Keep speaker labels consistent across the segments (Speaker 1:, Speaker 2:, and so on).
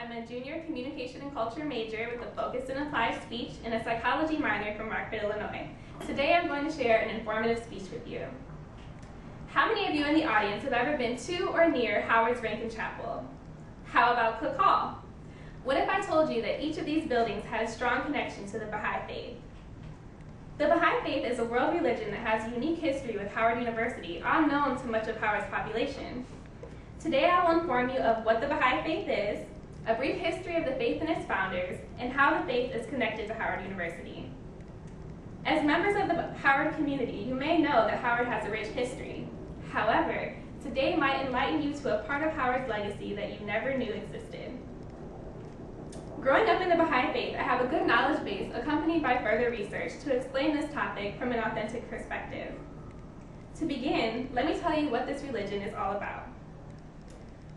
Speaker 1: I'm a junior communication and culture major with a focus in applied speech and a psychology minor from Rockford, Illinois. Today I'm going to share an informative speech with you. How many of you in the audience have ever been to or near Howard's Rankin Chapel? How about Cook Hall? What if I told you that each of these buildings had a strong connection to the Baha'i faith? The Baha'i faith is a world religion that has a unique history with Howard University, unknown to much of Howard's population. Today I will inform you of what the Baha'i faith is, a brief history of the faith and its founders, and how the faith is connected to Howard University. As members of the Howard community, you may know that Howard has a rich history. However, today might enlighten you to a part of Howard's legacy that you never knew existed. Growing up in the Baha'i faith, I have a good knowledge base accompanied by further research to explain this topic from an authentic perspective. To begin, let me tell you what this religion is all about.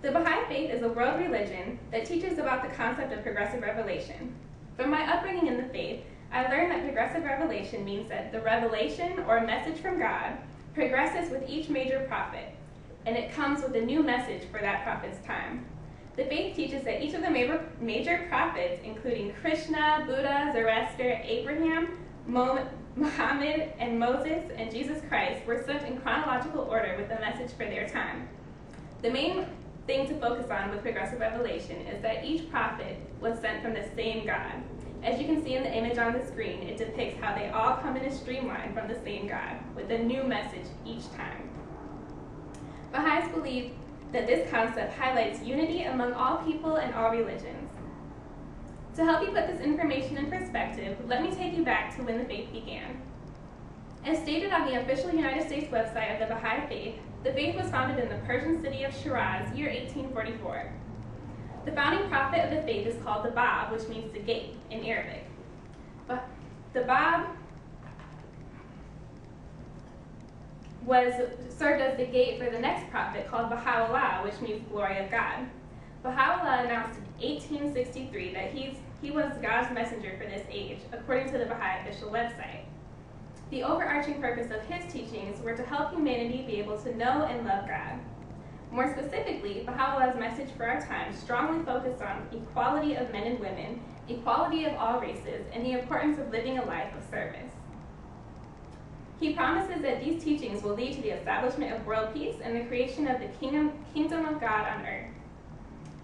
Speaker 1: The Baha'i faith is a world religion that teaches about the concept of progressive revelation. From my upbringing in the faith, I learned that progressive revelation means that the revelation or message from God progresses with each major prophet, and it comes with a new message for that prophet's time. The faith teaches that each of the major prophets, including Krishna, Buddha, Zoroaster, Abraham, Muhammad, and Moses, and Jesus Christ, were sent in chronological order with a message for their time. The main thing to focus on with progressive revelation is that each prophet was sent from the same God. As you can see in the image on the screen, it depicts how they all come in a streamline from the same God, with a new message each time. Baha'is believe that this concept highlights unity among all people and all religions. To help you put this information in perspective, let me take you back to when the faith began. As stated on the official United States website of the Baha'i faith, the faith was founded in the Persian city of Shiraz, year 1844. The founding prophet of the faith is called the Bab, which means the gate in Arabic. But the Bab served as the gate for the next prophet called Baha'u'llah, which means glory of God. Baha'u'llah announced in 1863 that he was God's messenger for this age, according to the Baha'i official website. The overarching purpose of his teachings were to help humanity be able to know and love God. More specifically, Baha'u'llah's message for our time strongly focused on equality of men and women, equality of all races, and the importance of living a life of service. He promises that these teachings will lead to the establishment of world peace and the creation of the kingdom of God on earth.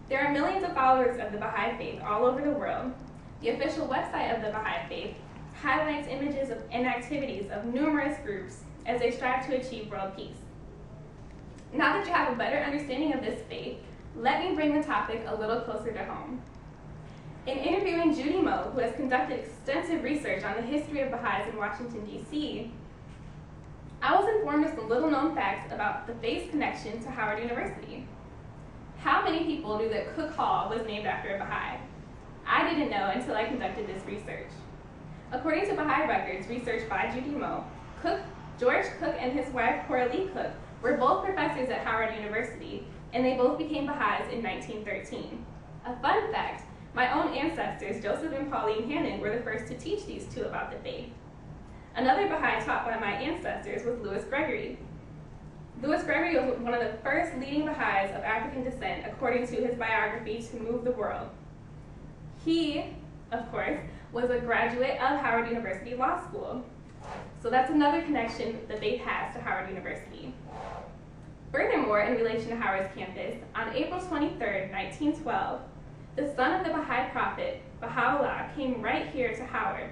Speaker 1: There are millions of followers of the Baha'i faith all over the world. The official website of the Baha'i faith highlights images and activities of numerous groups as they strive to achieve world peace. Now that you have a better understanding of this faith, let me bring the topic a little closer to home. In interviewing Judy Moe, who has conducted extensive research on the history of Baha'is in Washington, D.C., I was informed of some little-known facts about the faith's connection to Howard University. How many people knew that Cook Hall was named after a Baha'i? I didn't know until I conducted this research. According to Baha'i records researched by Judy Moe, George Cook and his wife Coralie Cook were both professors at Howard University, and they both became Baha'is in 1913. A fun fact, my own ancestors, Joseph and Pauline Hannon, were the first to teach these two about the faith. Another Baha'i taught by my ancestors was Louis Gregory. Louis Gregory was one of the first leading Baha'is of African descent, according to his biography, To Move the World. He, of course, was a graduate of Howard University Law School. So that's another connection the faith has to Howard University. Furthermore, in relation to Howard's campus, on April 23, 1912, the son of the Baha'i prophet, Baha'u'llah, came right here to Howard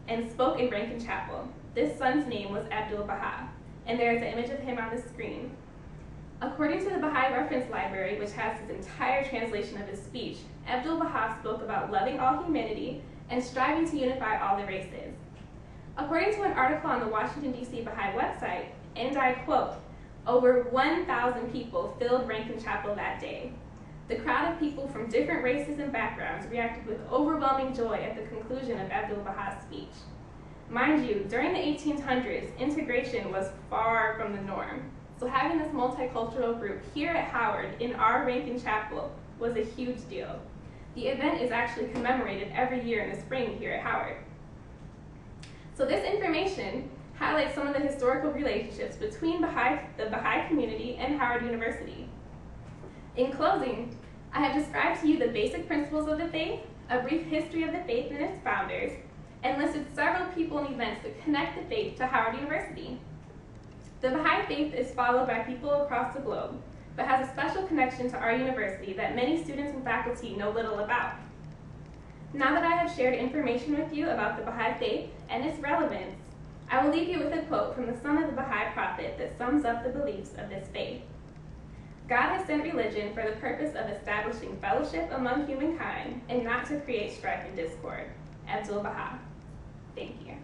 Speaker 1: and spoke in Rankin Chapel. This son's name was Abdul-Baha, and there is an image of him on the screen. According to the Baha'i Reference Library, which has his entire translation of his speech, Abdul-Baha spoke about loving all humanity and striving to unify all the races. According to an article on the Washington, D.C. Baha'i website, and I quote, over 1,000 people filled Rankin Chapel that day. The crowd of people from different races and backgrounds reacted with overwhelming joy at the conclusion of Abdul-Baha's speech. Mind you, during the 1800s, integration was far from the norm, so having this multicultural group here at Howard in our Rankin Chapel was a huge deal. The event is actually commemorated every year in the spring here at Howard. So this information highlights some of the historical relationships between the Baha'i community and Howard University. In closing, I have described to you the basic principles of the faith, a brief history of the faith and its founders, and listed several people and events that connect the faith to Howard University. The Baha'i faith is followed by people across the globe, but has a special connection to our university that many students and faculty know little about. Now that I have shared information with you about the Baha'i faith and its relevance, I will leave you with a quote from the son of the Baha'i prophet that sums up the beliefs of this faith. God has sent religion for the purpose of establishing fellowship among humankind and not to create strife and discord. Abdul Baha. Thank you.